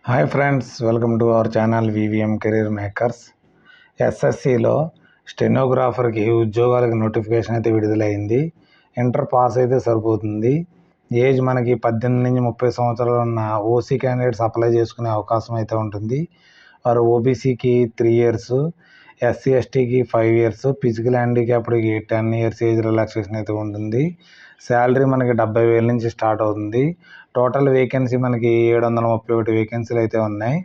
Hi friends, welcome to our channel VVM career makers. ఎస్ఎస్సిలో స్టెనోగ్రాఫర్కి ఉద్యోగాలకు నోటిఫికేషన్ అయితే విడుదలైంది. ఇంటర్ పాస్ అయితే సరిపోతుంది. ఏజ్ మనకి 18 నుంచి 30 సంవత్సరాలు ఉన్న ఓసీ క్యాండిడేట్స్ అప్లై చేసుకునే అవకాశం అయితే ఉంటుంది. వారు ఓబీసీకి 3 ఇయర్స్, ఎస్సీ ఎస్టీకి 5 ఇయర్స్, ఫిజికల్ హ్యాండిక్యాప్డ్కి 10 ఇయర్స్ ఏజ్ రిలాక్సేషన్ అయితే ఉంటుంది. శాలరీ మనకి 70,000 నుంచి స్టార్ట్ అవుతుంది. టోటల్ వేకెన్సీ మనకి 731 వేకెన్సీలు అయితే ఉన్నాయి.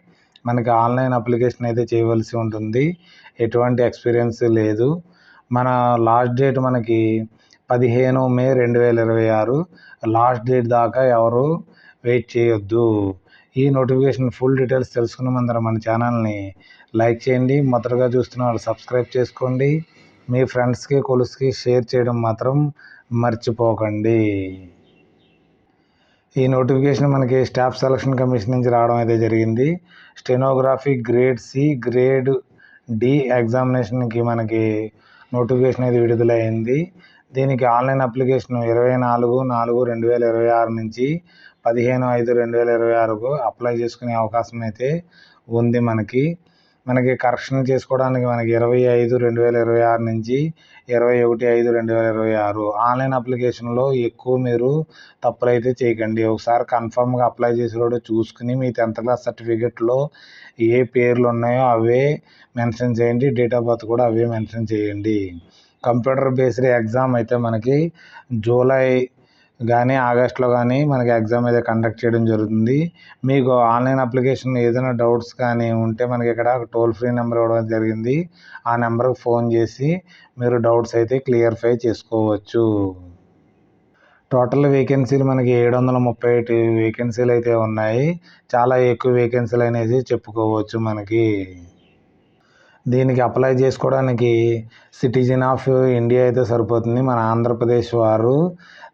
మనకి ఆన్లైన్ అప్లికేషన్ అయితే చేయవలసి ఉంటుంది. ఎటువంటి ఎక్స్పీరియన్స్ లేదు. మన లాస్ట్ డేట్ మనకి 15 మే 2026. లాస్ట్ డేట్ దాకా ఎవరు వెయిట్ చేయొద్దు. ఈ నోటిఫికేషన్ ఫుల్ డీటెయిల్స్ తెలుసుకున్న ముందర మన ఛానల్ని లైక్ చేయండి. మొదటగా చూస్తున్న వాళ్ళు సబ్స్క్రైబ్ చేసుకోండి. మీ ఫ్రెండ్స్కి కొలుసుకి షేర్ చేయడం మాత్రం మర్చిపోకండి. ఈ నోటిఫికేషన్ మనకి స్టాఫ్ సెలక్షన్ కమిషన్ నుంచి రావడం అయితే జరిగింది. Stenography grade C, grade D ఎగ్జామినేషన్కి మనకి నోటిఫికేషన్ అయితే విడుదలైంది. దీనికి ఆన్లైన్ అప్లికేషన్ 24/4/2026 నుంచి 15/5/2026 అప్లై చేసుకునే అవకాశం అయితే ఉంది. మనకి కరెక్షన్ చేసుకోవడానికి మనకి 25/2026 నుంచి 21/5/2026. ఆన్లైన్ అప్లికేషన్లో ఎక్కువ మీరు తప్పులు అయితే చేయకండి. ఒకసారి కన్ఫర్మ్గా అప్లై చేసేవాడు చూసుకుని మీ 10th క్లాస్ సర్టిఫికెట్లో ఏ పేర్లు ఉన్నాయో అవే మెన్షన్ చేయండి. డేట్ ఆఫ్ బర్త్ కూడా అవే మెన్షన్ చేయండి. కంప్యూటర్ బేస్డ్ ఎగ్జామ్ అయితే మనకి జూలై కానీ ఆగస్టులో కానీ మనకి ఎగ్జామ్ అయితే కండక్ట్ చేయడం జరుగుతుంది. మీకు ఆన్లైన్ అప్లికేషన్ ఏదైనా డౌట్స్ కానీ ఉంటే మనకి ఇక్కడ టోల్ ఫ్రీ నెంబర్ ఇవ్వడం జరిగింది. ఆ నెంబర్కి ఫోన్ చేసి మీరు డౌట్స్ అయితే క్లియర్ఫై చేసుకోవచ్చు. టోటల్ వేకెన్సీలు మనకి 731 వేకెన్సీలు అయితే ఉన్నాయి. చాలా ఎక్కువ వేకెన్సీలు అనేసి చెప్పుకోవచ్చు. మనకి దీనికి అప్లై చేసుకోవడానికి సిటిజన్ ఆఫ్ ఇండియా అయితే సరిపోతుంది. మన ఆంధ్రప్రదేశ్ వారు,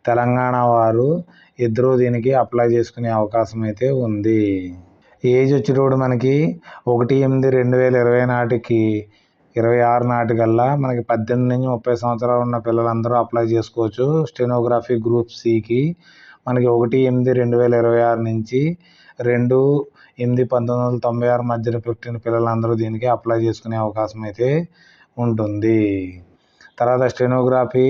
తెలంగాణ వారు ఇద్దరూ దీనికి అప్లై చేసుకునే అవకాశం అయితే ఉంది. ఏజ్ వచ్చేటప్పుడు మనకి 1/8/2026 నాటికి 26 నాటికల్లా మనకి 18 నుంచి 30 సంవత్సరాలు ఉన్న పిల్లలందరూ అప్లై చేసుకోవచ్చు. స్టెనోగ్రఫీ గ్రూప్ సికి మనకి 1/8/2026 నుంచి 2/8/1996 మధ్యన పుట్టిన పిల్లలందరూ దీనికి అప్లై చేసుకునే అవకాశం అయితే ఉంటుంది. తర్వాత స్టెనోగ్రఫీ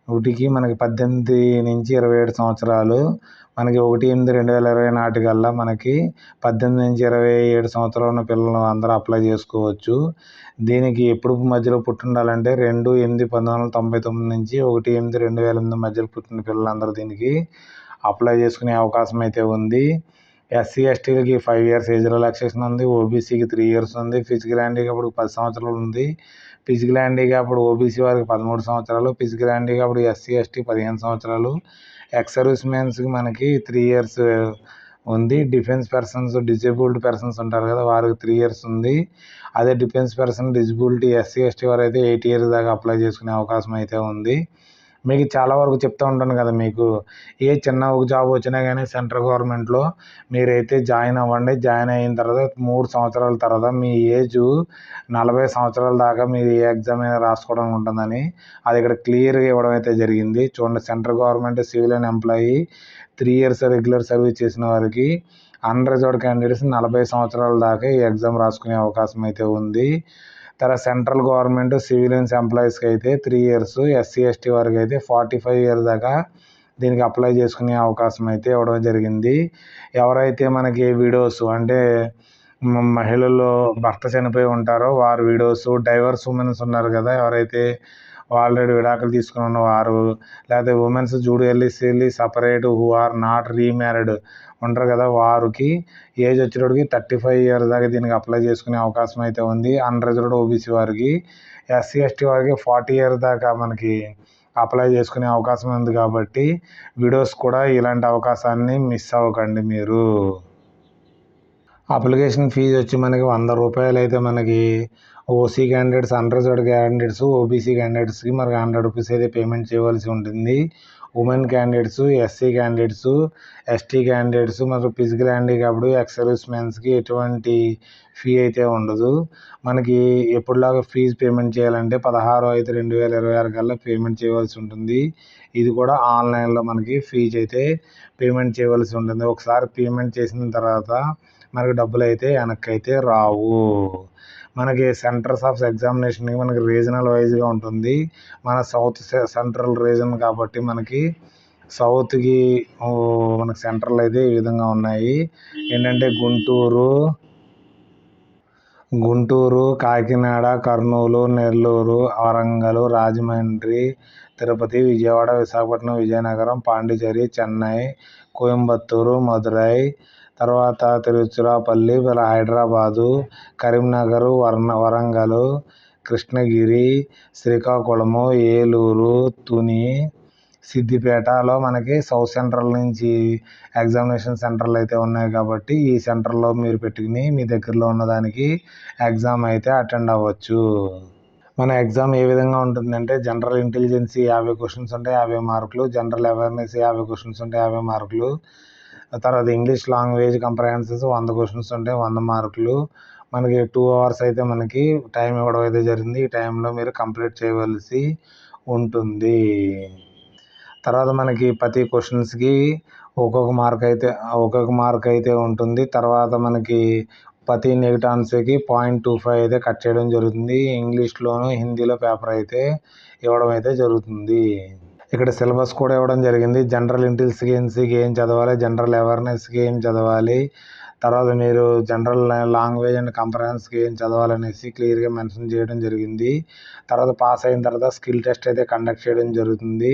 వీటికి మనకి 18 నుంచి 27 సంవత్సరాలు, మనకి 1/8/2026 నాటికల్లా మనకి 18 నుంచి 27 సంవత్సరాలు ఉన్న పిల్లలు అందరూ అప్లై చేసుకోవచ్చు. దీనికి ఎప్పుడు మధ్యలో పుట్టి ఉండాలంటే 2/8/1999 నుంచి 1/8/2008 మధ్యలో పుట్టిన పిల్లలందరూ దీనికి అప్లై చేసుకునే అవకాశం అయితే ఉంది. ఎస్సీ ఎస్టీలకి 5 ఇయర్స్ ఏజ్ రిలాక్సేషన్ ఉంది. ఓబీసీకి 3 ఇయర్స్ ఉంది. ఫిజికల్ హ్యాండిక్యాప్డ్ 10 సంవత్సరాలు ఉంది. ఫిజికల్ హ్యాండిక్యాప్డ్ ఓబీసీ వారికి 13 సంవత్సరాలు, ఫిజికల్ హ్యాండిక్యాప్డ్ ఎస్సీ ఎస్టీ 15 సంవత్సరాలు, ఎక్స్ సర్వీస్ మెన్స్కి మనకి 3 ఇయర్స్ ఉంది. డిఫెన్స్ పర్సన్స్, డిజేబుల్డ్ పర్సన్స్ ఉంటారు కదా, వారికి 3 ఇయర్స్ ఉంది. అదే defence person, disability SC ST వారు అయితే 8 ఇయర్స్ దాకా అప్లై చేసుకునే అవకాశం అయితే ఉంది. మీకు చాలా వరకు చెప్తూ ఉంటాను కదా, మీకు ఏ చిన్న ఒక జాబ్ వచ్చినా కానీ సెంట్రల్ గవర్నమెంట్లో మీరైతే జాయిన్ అవ్వండి. జాయిన్ అయిన తర్వాత 3 సంవత్సరాల తర్వాత మీ ఏజ్ 40 సంవత్సరాల దాకా మీరు ఏ ఎగ్జామ్ అయినా రాసుకోవడం ఉంటుందని అది ఇక్కడ క్లియర్గా ఇవ్వడం అయితే జరిగింది. చూడండి, central government civilian employee 3 years regular service చేసిన వారికి అన్రిజర్వ్డ్ క్యాండిడేట్స్ 40 సంవత్సరాల దాకా ఈ ఎగ్జామ్ రాసుకునే అవకాశం అయితే ఉంది. తర్వాత సెంట్రల్ గవర్నమెంట్ సివిలియన్స్ ఎంప్లాయీస్కి అయితే 3 ఇయర్స్, ఎస్సీ ఎస్టీ వారికి అయితే 45 ఇయర్స్ దాకా దీనికి అప్లై చేసుకునే అవకాశం అయితే ఇవ్వడం జరిగింది. ఎవరైతే మనకి వీడియోస్ అంటే మహిళల్లో భర్త చనిపోయి ఉంటారో వారు వీడియోస్, డైవర్స్ ఉమెన్స్ ఉన్నారు కదా, ఎవరైతే ఆల్రెడీ విడాకులు తీసుకుని ఉన్నవారు, లేకపోతే womens judicially separate who are not remarried ఉంటారు కదా, వారికి ఏజ్ వచ్చేటప్పటికి 35 ఇయర్స్ దాకా దీనికి అప్లై చేసుకునే అవకాశం అయితే ఉంది. అన్రిజర్వ్డ్ ఓబీసీ వారికి, ఎస్సీ ఎస్టీ వారికి 40 ఇయర్స్ దాకా మనకి అప్లై చేసుకునే అవకాశం ఉంది. కాబట్టి వీడియోస్ కూడా ఇలాంటి అవకాశాన్ని మిస్ అవ్వకండి మీరు. అప్లికేషన్ ఫీజు వచ్చి మనకి 100 రూపాయలు అయితే మనకి OC candidates, unreserved candidates, OBC క్యాండిడేట్స్కి మనకి 100 రూపీస్ అయితే పేమెంట్ చేయవలసి ఉంటుంది. Women candidates, SC candidates, ST candidates మరియు ఫిజికల్ హ్యాండిక్యాప్డ్, ఎక్స్ సర్వీస్ మెన్స్కి ఎటువంటి ఫీ అయితే ఉండదు. మనకి ఎప్పుడులాగా ఫీజు పేమెంట్ చేయాలంటే 16/5/2026 కల్లా పేమెంట్ చేయవలసి ఉంటుంది. ఇది కూడా ఆన్లైన్లో మనకి ఫీజు అయితే పేమెంట్ చేయవలసి ఉంటుంది. ఒకసారి పేమెంట్ చేసిన తర్వాత మనకి డబ్బులు అయితే వెనక్కి అయితే రావు. మనకి సెంటర్స్ ఆఫ్ ఎగ్జామినేషన్ మనకి రీజనల్ వైజ్గా ఉంటుంది. మన సౌత్ సెంట్రల్ రీజన్ కాబట్టి మనకి సౌత్కి మనకి సెంటర్లు అయితే ఈ విధంగా ఉన్నాయి. ఏంటంటే గుంటూరు, కాకినాడ, కర్నూలు, నెల్లూరు, వరంగల్, రాజమండ్రి, తిరుపతి, విజయవాడ, విశాఖపట్నం, విజయనగరం, పాండిచేరి, చెన్నై, కోయంబత్తూరు, మదురై, తర్వాత తిరుచిరాపల్లి, హైదరాబాదు, కరీంనగర్, వరంగల్, కృష్ణగిరి, శ్రీకాకుళము, ఏలూరు, తుని, సిద్దిపేటలో మనకి సౌత్ సెంట్రల్ నుంచి ఎగ్జామినేషన్ సెంటర్లు అయితే ఉన్నాయి కాబట్టి ఈ సెంటర్లో మీరు పెట్టుకుని మీ దగ్గరలో ఉన్నదానికి ఎగ్జామ్ అయితే అటెండ్ అవ్వచ్చు. మన ఎగ్జామ్ ఏ విధంగా ఉంటుందంటే జనరల్ ఇంటెలిజెన్సీ 50 క్వశ్చన్స్ ఉంటాయి, 50 మార్కులు. జనరల్ అవేర్నెస్ 50 క్వశ్చన్స్ ఉంటాయి, 50 మార్కులు. తర్వాత ఇంగ్లీష్ లాంగ్వేజ్ కంప్రహెన్షన్స్ 100 క్వశ్చన్స్ ఉంటాయి, 100 మార్కులు. మనకి 2 అవర్స్ అయితే మనకి టైం ఇవ్వడం అయితే జరిగింది. ఈ టైంలో మీరు కంప్లీట్ చేయవలసి ఉంటుంది. తర్వాత మనకి ప్రతి క్వశ్చన్స్కి ఒక్కొక్క మార్క్ అయితే ఉంటుంది. తర్వాత మనకి ప్రతి నెగిటివ్ ఆన్సర్కి 0.25 అయితే కట్ చేయడం జరుగుతుంది. ఇంగ్లీష్లోను, హిందీలో పేపర్ అయితే ఇవ్వడం అయితే జరుగుతుంది. ఇక్కడ సిలబస్ కూడా ఇవ్వడం జరిగింది. జనరల్ ఇంటెలిజెన్సీకి ఏం చదవాలి, జనరల్ అవేర్నెస్కి ఏం చదవాలి, తర్వాత మీరు జనరల్ లాంగ్వేజ్ అండ్ కంప్రహెన్షన్స్కి ఏం చదవాలనేసి క్లియర్గా మెన్షన్ చేయడం జరిగింది. తర్వాత పాస్ అయిన తర్వాత స్కిల్ టెస్ట్ అయితే కండక్ట్ చేయడం జరుగుతుంది.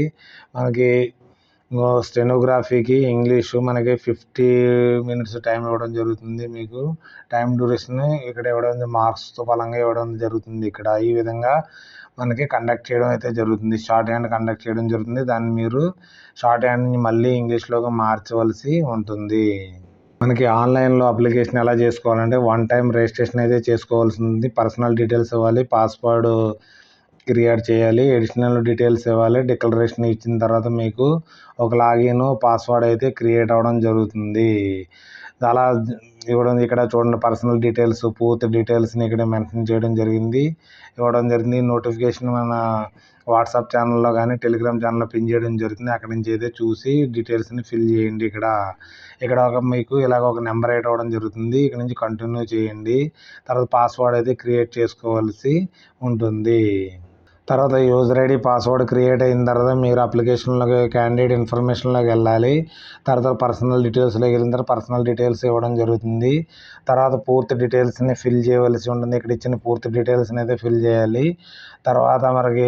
మనకి స్టెనోగ్రఫీకి ఇంగ్లీషు మనకి 50 మినిట్స్ టైం ఇవ్వడం జరుగుతుంది. మీకు టైం డ్యూరేషన్ ఇక్కడ ఇవ్వడం మార్క్స్తో పరంగా ఇవ్వడం జరుగుతుంది. ఇక్కడ ఈ విధంగా మనకి కండక్ట్ చేయడం అయితే జరుగుతుంది. షార్ట్ హ్యాండ్ కండక్ట్ చేయడం జరుగుతుంది. దాన్ని మీరు షార్ట్ హ్యాండ్ని మళ్ళీ ఇంగ్లీష్లోకి మార్చవలసి ఉంటుంది. మనకి ఆన్లైన్లో అప్లికేషన్ ఎలా చేసుకోవాలంటే 1 టైం రిజిస్ట్రేషన్ అయితే చేసుకోవాల్సి ఉంది. పర్సనల్ డీటెయిల్స్ ఇవ్వాలి, పాస్వర్డ్ క్రియేట్ చేయాలి, అడిషనల్ డీటెయిల్స్ ఇవ్వాలి. డిక్లరేషన్ ఇచ్చిన తర్వాత మీకు ఒక లాగిన్, పాస్వర్డ్ అయితే క్రియేట్ అవ్వడం జరుగుతుంది. అలా ఇవ్వడం ఇక్కడ చూడండి, పర్సనల్ డీటెయిల్స్, పూర్తి డీటెయిల్స్ని ఇక్కడ మెన్షన్ చేయడం జరిగింది, ఇవ్వడం జరిగింది. నోటిఫికేషన్ మన వాట్సాప్ ఛానల్లో కానీ టెలిగ్రామ్ ఛానల్లో పిన్ చేయడం జరుగుతుంది. అక్కడి నుంచి అయితే చూసి డీటెయిల్స్ని ఫిల్ చేయండి. ఇక్కడ మీకు ఇలాగ ఒక నెంబర్ అయితే ఇవ్వడం జరుగుతుంది. ఇక్కడ నుంచి కంటిన్యూ చేయండి. తర్వాత పాస్వర్డ్ అయితే క్రియేట్ చేసుకోవాల్సి ఉంటుంది. తర్వాత యూజర్ ఐడి, పాస్వర్డ్ క్రియేట్ అయిన తర్వాత మీరు అప్లికేషన్లోకి క్యాండిడేట్ ఇన్ఫర్మేషన్లోకి వెళ్ళాలి. తర్వాత పర్సనల్ డీటెయిల్స్లోకి వెళ్ళిన తర్వాత పర్సనల్ డీటెయిల్స్ ఇవ్వడం జరుగుతుంది. తర్వాత పూర్తి డీటెయిల్స్ని ఫిల్ చేయవలసి ఉంటుంది. ఇక్కడ ఇచ్చిన పూర్తి డీటెయిల్స్ని అయితే ఫిల్ చేయాలి. తర్వాత మరి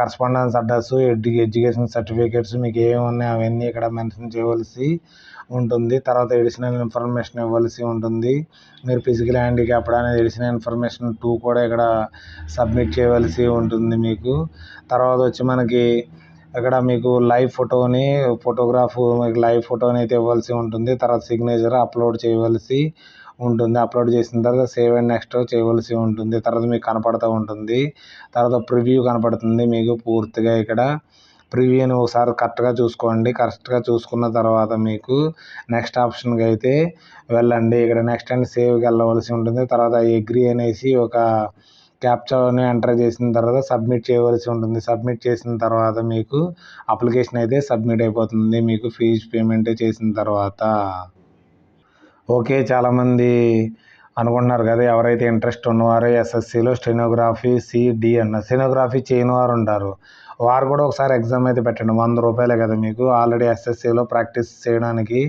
కరస్పాండెన్స్ అడ్రస్, ఎడ్యుకేషన్ సర్టిఫికేట్స్ మీకు ఏమి ఉన్నాయి అవన్నీ ఇక్కడ మెన్షన్ చేయవలసి ఉంటుంది. తర్వాత ఎడిషనల్ ఇన్ఫర్మేషన్ ఇవ్వాల్సి ఉంటుంది. మీరు ఫిజికల్ హ్యాండిక్యాప్డ్ అనేది ఎడిషనల్ ఇన్ఫర్మేషన్ 2 కూడా ఇక్కడ సబ్మిట్ చేయవలసి ఉంటుంది మీకు. తర్వాత వచ్చి మనకి ఇక్కడ మీకు లైవ్ ఫోటోని అయితే ఇవ్వాల్సి ఉంటుంది. తర్వాత సిగ్నేచర్ అప్లోడ్ చేయవలసి ఉంటుంది. అప్లోడ్ చేసిన తర్వాత సేవ్ అండ్ నెక్స్ట్ చేయవలసి ఉంటుంది. తర్వాత మీకు కనపడుతూ ఉంటుంది. తర్వాత ప్రివ్యూ కనపడుతుంది మీకు పూర్తిగా. ఇక్కడ ప్రివ్యూని ఒకసారి కరెక్ట్గా చూసుకోండి. కరెక్ట్గా చూసుకున్న తర్వాత మీకు నెక్స్ట్ ఆప్షన్కి అయితే వెళ్ళండి. ఇక్కడ నెక్స్ట్ అండ్ సేవ్కి వెళ్ళవలసి ఉంటుంది. తర్వాత అగ్రీ అనేసి ఒక క్యాప్చాని ఎంటర్ చేసిన తర్వాత సబ్మిట్ చేయవలసి ఉంటుంది. సబ్మిట్ చేసిన తర్వాత మీకు అప్లికేషన్ అయితే సబ్మిట్ అయిపోతుంది మీకు ఫీజు పేమెంట్ చేసిన తర్వాత. ఓకే, చాలామంది అనుకుంటున్నారు కదా, ఎవరైతే ఇంట్రెస్ట్ ఉన్నవారో ఎస్ఎస్సిలో స్టెనోగ్రఫీ సిడి స్టెనోగ్రఫీ చేయని వారు ఉంటారు. వారు కూడా ఒకసారి ఎగ్జామ్ అయితే పెట్టండి. 100 రూపాయలే కదా మీకు. ఆల్రెడీ ఎస్ఎస్సిలో ప్రాక్టీస్ చేయడానికి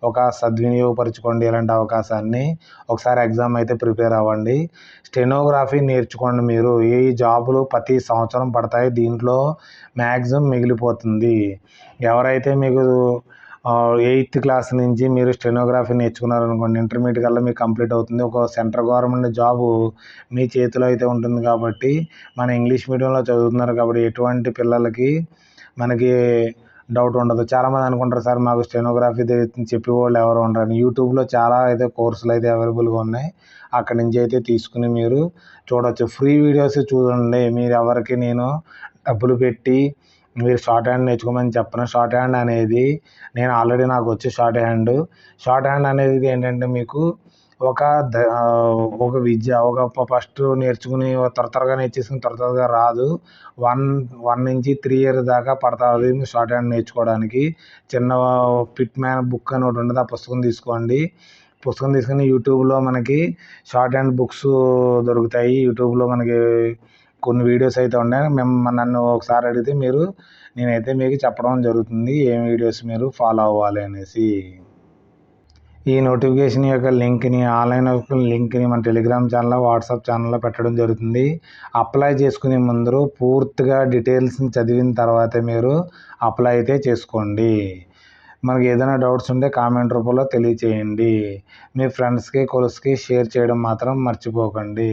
ఒక సద్వినియోగపరచుకోండి ఇలాంటి అవకాశాన్ని. ఒకసారి ఎగ్జామ్ అయితే ప్రిపేర్ అవ్వండి. స్టెనోగ్రఫీ నేర్చుకోండి. మీరు ఈ జాబులు ప్రతి సంవత్సరం పడతాయి. దీంట్లో మ్యాక్సిమం మిగిలిపోతుంది. ఎవరైతే మీకు 8th క్లాస్ నుంచి మీరు స్టెనోగ్రఫీ నేర్చుకున్నారనుకోండి, ఇంటర్మీడియట్ కల్లా మీకు కంప్లీట్ అవుతుంది. ఒక సెంట్రల్ గవర్నమెంట్ జాబు మీ చేతిలో అయితే ఉంటుంది. కాబట్టి మన ఇంగ్లీష్ మీడియంలో చదువుతున్నారు కాబట్టి ఎటువంటి పిల్లలకి మనకి డౌట్ ఉండదు. చాలామంది అనుకుంటారు, సార్ మాకు స్టెనోగ్రఫీ చెప్పేవాళ్ళు ఎవరు ఉండరు. యూట్యూబ్లో చాలా అయితే కోర్సులు అయితే అవైలబుల్గా ఉన్నాయి. అక్కడి నుంచి అయితే తీసుకుని మీరు చూడవచ్చు. ఫ్రీ వీడియోస్ చూడండి. మీరు ఎవరికి నేను డబ్బులు పెట్టి మీరు షార్ట్ హ్యాండ్ నేర్చుకోమని చెప్పను. షార్ట్ హ్యాండ్ అనేది ఆల్రెడీ నాకు వచ్చు షార్ట్ హ్యాండ్. షార్ట్ హ్యాండ్ అనేది ఏంటంటే మీకు ఒక ఒక విద్య ఫస్ట్ నేర్చుకుని త్వరగా నేర్చేసుకుని త్వరగా రాదు. 1 నుంచి 3 ఇయర్స్ దాకా పడుతుంది షార్ట్ హ్యాండ్ నేర్చుకోవడానికి. చిన్న పిట్ మ్యాన్ బుక్ అని ఒకటి ఉంటుంది, ఆ పుస్తకం తీసుకోండి. పుస్తకం తీసుకుని యూట్యూబ్లో మనకి షార్ట్ హ్యాండ్ బుక్స్ దొరుకుతాయి. యూట్యూబ్లో మనకి కొన్ని వీడియోస్ అయితే ఉన్నాయి. నన్ను ఒకసారి అడిగితే నేనైతే మీకు చెప్పడం జరుగుతుంది ఏం వీడియోస్ మీరు ఫాలో అవ్వాలి అనేసి. ఈ నోటిఫికేషన్ యొక్క లింక్ని, ఆన్లైన్ లింక్ని మన టెలిగ్రామ్ ఛానల్లో, వాట్సాప్ ఛానల్లో పెట్టడం జరుగుతుంది. అప్లై చేసుకునే ముందు పూర్తిగా డీటెయిల్స్ని చదివిన తర్వాతే మీరు అప్లై అయితే చేసుకోండి. మనకి ఏదైనా డౌట్స్ ఉంటే కామెంట్ రూపంలో తెలియచేయండి. మీ ఫ్రెండ్స్కి, కొలీగ్స్కి షేర్ చేయడం మాత్రం మర్చిపోకండి.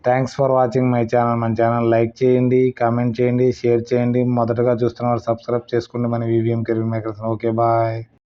Thanks for watching my channel. మన ఛానల్ లైక్ చేయండి, కామెంట్ చేయండి, షేర్ చేయండి. మొదటగా చూస్తున్న వారు సబ్స్క్రైబ్ చేసుకోండి మన VVM career makers. Okay, bye.